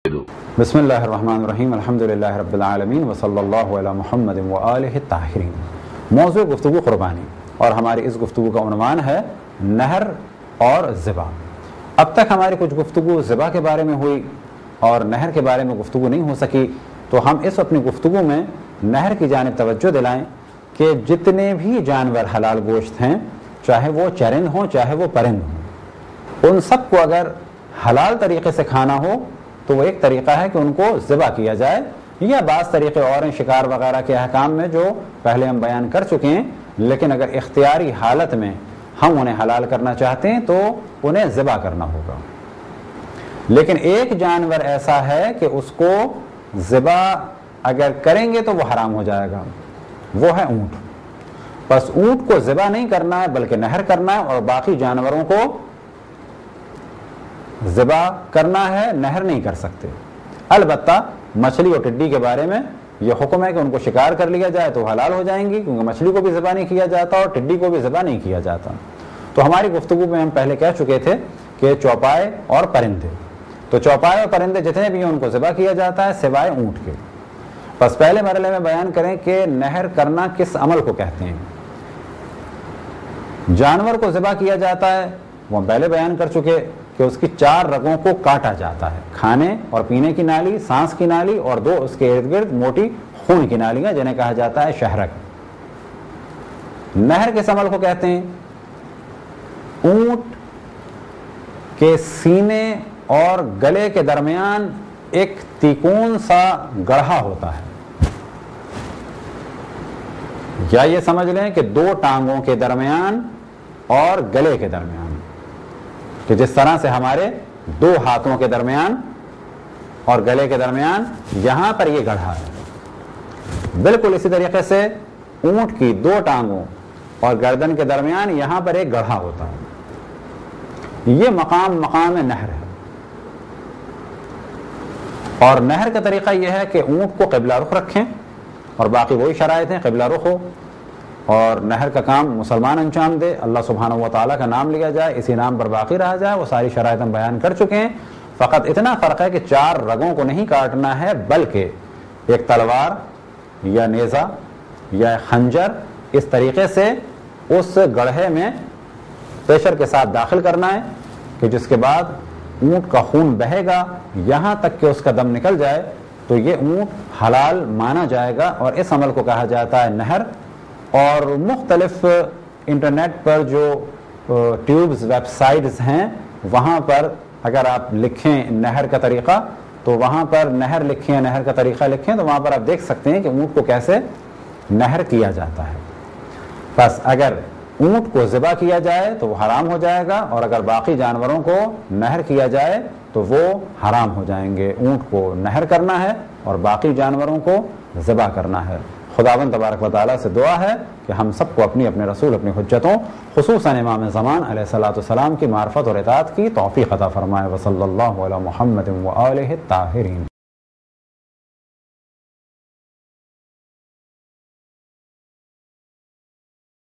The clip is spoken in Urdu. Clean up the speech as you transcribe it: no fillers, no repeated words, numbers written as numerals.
بسم اللہ الرحمن الرحیم، الحمدللہ رب العالمین، وصلی اللہ علی محمد وآلہ الطاہرین۔ موضوع گفتگو قربانی، اور ہماری اس گفتگو کا عنوان ہے نہر اور ذبح۔ اب تک ہماری کچھ گفتگو ذبح کے بارے میں ہوئی اور نہر کے بارے میں گفتگو نہیں ہو سکی، تو ہم اس اپنی گفتگو میں نہر کی جانب توجہ دلائیں کہ جتنے بھی جانور حلال گوشت ہیں، چاہے وہ چرند ہوں چاہے وہ پرند ہوں، ان سب کو اگر حلال طریقے سے کھانا ہو تو وہ ایک طریقہ ہے کہ ان کو ذبح کیا جائے، یا بعض طریقے اور ہیں شکار وغیرہ کے احکام میں جو پہلے ہم بیان کر چکے ہیں، لیکن اگر اختیاری حالت میں ہم انہیں حلال کرنا چاہتے ہیں تو انہیں ذبح کرنا ہوگا۔ لیکن ایک جانور ایسا ہے کہ اس کو ذبح اگر کریں گے تو وہ حرام ہو جائے گا، وہ ہے اونٹ۔ بس اونٹ کو ذبح نہیں کرنا ہے بلکہ نہر کرنا ہے، اور باقی جانوروں کو ذبح کرنا ہے، نہر نہیں کر سکتے۔ البتہ مچھلی اور ٹڈی کے بارے میں یہ حکم ہے کہ ان کو شکار کر لیا جائے تو حلال ہو جائیں گی، کیونکہ مچھلی کو بھی ذبح نہیں کیا جاتا اور ٹڈی کو بھی ذبح نہیں کیا جاتا۔ تو ہماری گفتگو میں ہم پہلے کہہ چکے تھے کہ چوپائے اور پرندے، تو چوپائے اور پرندے جتنے بھی ہیں ان کو ذبح کیا جاتا ہے سوائے اونٹ کے۔ بس پہلے مرحلے میں بیان کریں کہ نہر کرنا کس عمل کو کہتے ہیں۔ جانور کو ذبح کیا جاتا ہے، وہ ہم پہلے بیان کر چکے کہ اس کی 4 رگوں کو کاٹا جاتا ہے، کھانے اور پینے کی نالی، سانس کی نالی، اور 2 اس کے ارد گرد موٹی خون کی نالیاں جنہیں کہا جاتا ہے شہرک۔ نہر کس عمل کو کہتے ہیں؟ اونٹ کے سینے اور گلے کے درمیان ایک تیکون سا گڑھا ہوتا ہے، یا یہ سمجھ لیں کہ 2 ٹانگوں کے درمیان اور گلے کے درمیان، کہ جس طرح سے ہمارے 2 ہاتھوں کے درمیان اور گلے کے درمیان یہاں پر یہ گڑھا ہے، بالکل اسی طریقے سے اونٹ کی 2 ٹانگوں اور گردن کے درمیان یہاں پر ایک گڑھا ہوتا ہے۔ یہ مقام نہر ہے، اور نہر کا طریقہ یہ ہے کہ اونٹ کو قبلہ رخ رکھیں، اور باقی وہی شرائط ہیں، قبلہ رخ ہو اور نہر کا کام مسلمان انجام دے، اللہ سبحانہ و تعالیٰ کا نام لیا جائے، اسی نام پر باقی رہا جائے، وہ ساری شرائط ہم بیان کر چکے ہیں۔ فقط اتنا فرق ہے کہ 4 رگوں کو نہیں کاٹنا ہے، بلکہ ایک تلوار یا نیزہ یا خنجر اس طریقے سے اس گڑھے میں پریشر کے ساتھ داخل کرنا ہے کہ جس کے بعد اونٹ کا خون بہے گا یہاں تک کہ اس کا دم نکل جائے، تو یہ اونٹ حلال مانا جائے گا، اور اس عمل کو کہا جاتا ہے نہر۔ اور مختلف انٹرنیٹ پر جو ٹیوبز ویب سائٹس ہیں وہاں پر اگر آپ لکھیں نہر کا طریقہ، تو وہاں پر نہر لکھیں، نہر کا طریقہ لکھیں، تو وہاں پر آپ دیکھ سکتے ہیں کہ اونٹ کو کیسے نہر کیا جاتا ہے۔ بس اگر اونٹ کو ذبح کیا جائے تو وہ حرام ہو جائے گا، اور اگر باقی جانوروں کو نہر کیا جائے تو وہ حرام ہو جائیں گے۔ اونٹ کو نہر کرنا ہے اور باقی جانوروں کو ذبح کرنا ہے۔ خداوند تبارک و تعالیٰ سے دعا ہے کہ ہم سب کو اپنے رسول، اپنی حجتوں، خصوصاً امام زمان علیہ الصلوۃ والسلام کی معرفت اور اطاعت کی توفیق عطا فرمائے۔ وصلی اللہ علی محمد وآلہ الطاہرین۔